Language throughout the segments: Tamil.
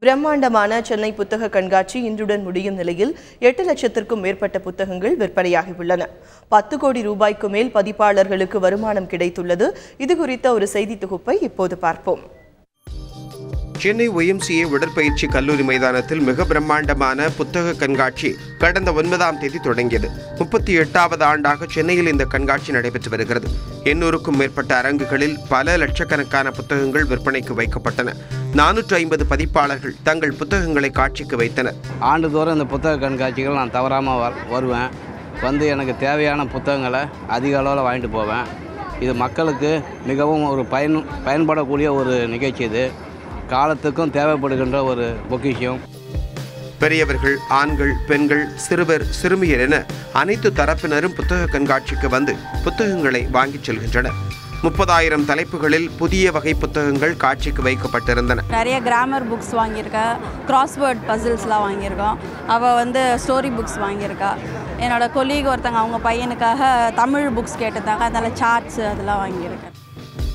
பிரம்மாண்டமான சென்னை புத்தக கண்காட்சி இன்றுடன் முடியும் நிலையில் 8 லட்சத்திற்கும் மேற்பட்ட புத்தகங்கள் விற்பனையாகியுள்ளன. 10 கோடி ரூபாய்க்கு மேல் பதிப்பாளர்களுக்கு வருமானம் கிடைத்துள்ளது. இது குறித்த ஒரு செய்தி தொகுப்பை இப்போது பார்ப்போம். சென்னை YMCA உடற்பயிற்சி கல்லூரி மைதானத்தில் மிக பிரம்மாண்டமான புத்தக கண்காட்சி கடந்த 9ஆம் தேதி தொடங்கியது. 38வது ஆண்டாக சென்னையில் இந்த கண்காட்சி நடைபெற்று வருகிறது. 800க்கும் மேற்பட்ட அரங்குகளில் பல லட்சக்கணக்கான புத்தகங்கள் விற்பனைக்கு வைக்கப்பட்டன. 450 பதிப்பாளர்கள் தங்கள் புத்தகங்களை காட்சிக்கு வைத்தனர். ஆண்டுதோறும் இந்த புத்தக கண்காட்சிகள் நான் தவறாமல் வருவேன். எனக்கு தேவையான புத்தகங்களை அதிக அளவில் வாங்கிட்டு போவேன். இது மக்களுக்கு மிகவும் ஒரு பயன்படக்கூடிய ஒரு நிகழ்ச்சி. இது காலத்துக்கும் தேவைப்படுகின்ற ஒரு பொக்கிஷம். பெரியவர்கள், ஆண்கள், பெண்கள், சிறுவர், சிறுமியர் என அனைத்து தரப்பினரும் புத்தக கண்காட்சிக்கு வந்து புத்தகங்களை வாங்கிச் செல்கின்றனர். 30,000 தலைப்புகளில் புதிய வகை புத்தகங்கள் காட்சிக்கு வைக்கப்பட்டிருந்தன. நிறைய கிராமர் புக்ஸ் வாங்கியிருக்கேன், கிராஸ்வேர்ட் பசில்ஸ்லாம் வாங்கியிருக்கோம். அவள் ஸ்டோரி புக்ஸ் வாங்கியிருக்கா. என்னோட கொலீக் ஒருத்தங்க அவங்க பையனுக்காக தமிழ் புக்ஸ் கேட்டிருந்தாங்க, அதனால் சார்ட்ஸ் அதெல்லாம் வாங்கியிருக்கேன்.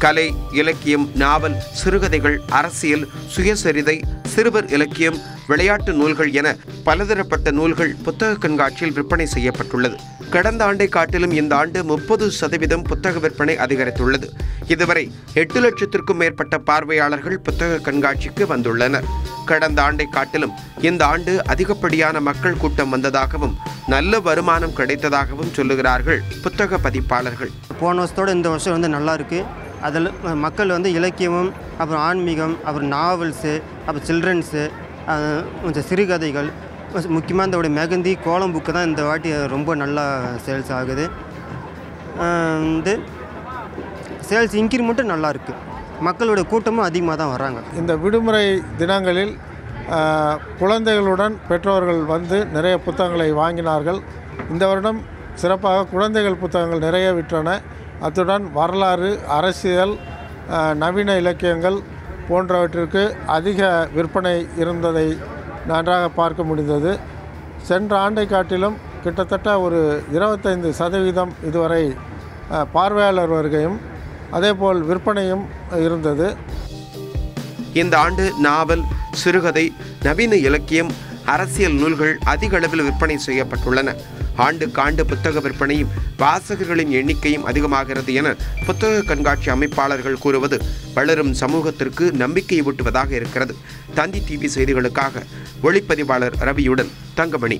கலை, இலக்கியம், நாவல், சிறுகதைகள், அரசியல், சுயசரிதை, சிறுவர் இலக்கியம், விளையாட்டு நூல்கள் என பலதரப்பட்ட நூல்கள் புத்தக கண்காட்சியில் விற்பனை செய்யப்பட்டுள்ளது. கடந்த ஆண்டை காட்டிலும் இந்த ஆண்டு 30% புத்தக விற்பனை அதிகரித்துள்ளது. இதுவரை 8 லட்சத்திற்கும் மேற்பட்ட பார்வையாளர்கள் புத்தக கண்காட்சிக்கு வந்துள்ளனர். கடந்த ஆண்டை காட்டிலும் இந்த ஆண்டு அதிகப்படியான மக்கள் கூட்டம் வந்ததாகவும் நல்ல வருமானம் கிடைத்ததாகவும் சொல்லுகிறார்கள் புத்தக பதிப்பாளர்கள். போன வருஷத்தோடு இந்த வருஷம் நல்லா இருக்கு. அதில் மக்கள் இலக்கியமும், அப்புறம் ஆன்மீகம், அப்புறம் நாவல்ஸு, அப்புறம் சில்ட்ரன்ஸு, கொஞ்சம் சிறுகதைகள், முக்கியமாக இந்த மெகந்தி கோலம் புக்கு தான் இந்த வாட்டி ரொம்ப நல்லா சேல்ஸ் ஆகுது. சேல்ஸ் இன்க்ரிமெண்ட்டும் நல்லா இருக்குது. மக்களோட கூட்டமும் அதிகமாக தான் வராங்க. இந்த விடுமுறை தினங்களில் குழந்தைகளுடன் பெற்றோர்கள் வந்து நிறைய புத்தகங்களை வாங்கினார்கள். இந்த வருடம் சிறப்பாக குழந்தைகள் புத்தகங்கள் நிறைய விற்றன. அத்துடன் வரலாறு, அரசியல், நவீன இலக்கியங்கள் போன்றவற்றிற்கு அதிக விற்பனை இருந்ததை நன்றாக பார்க்க முடிந்தது. சென்ற ஆண்டை காட்டிலும் கிட்டத்தட்ட ஒரு 25% இதுவரை பார்வையாளர் வருகையும் அதேபோல் விற்பனையும் இருந்தது. இந்த ஆண்டு நாவல், சிறுகதை, நவீன இலக்கியம், அரசியல் நூல்கள் அதிக அளவில் விற்பனை செய்யப்பட்டுள்ளன. ஆண்டுக்காண்டு புத்தக விற்பனையும் வாசகர்களின் எண்ணிக்கையும் அதிகமாகிறது என புத்தக கண்காட்சி அமைப்பாளர்கள் கூறுவது வளரும் சமூகத்திற்கு நம்பிக்கை ஊட்டுவதாக இருக்கிறது. தந்தி டிவி செய்திகளுக்காக ஒளிப்பதிவாளர் ரவியுடன் தங்கமணி.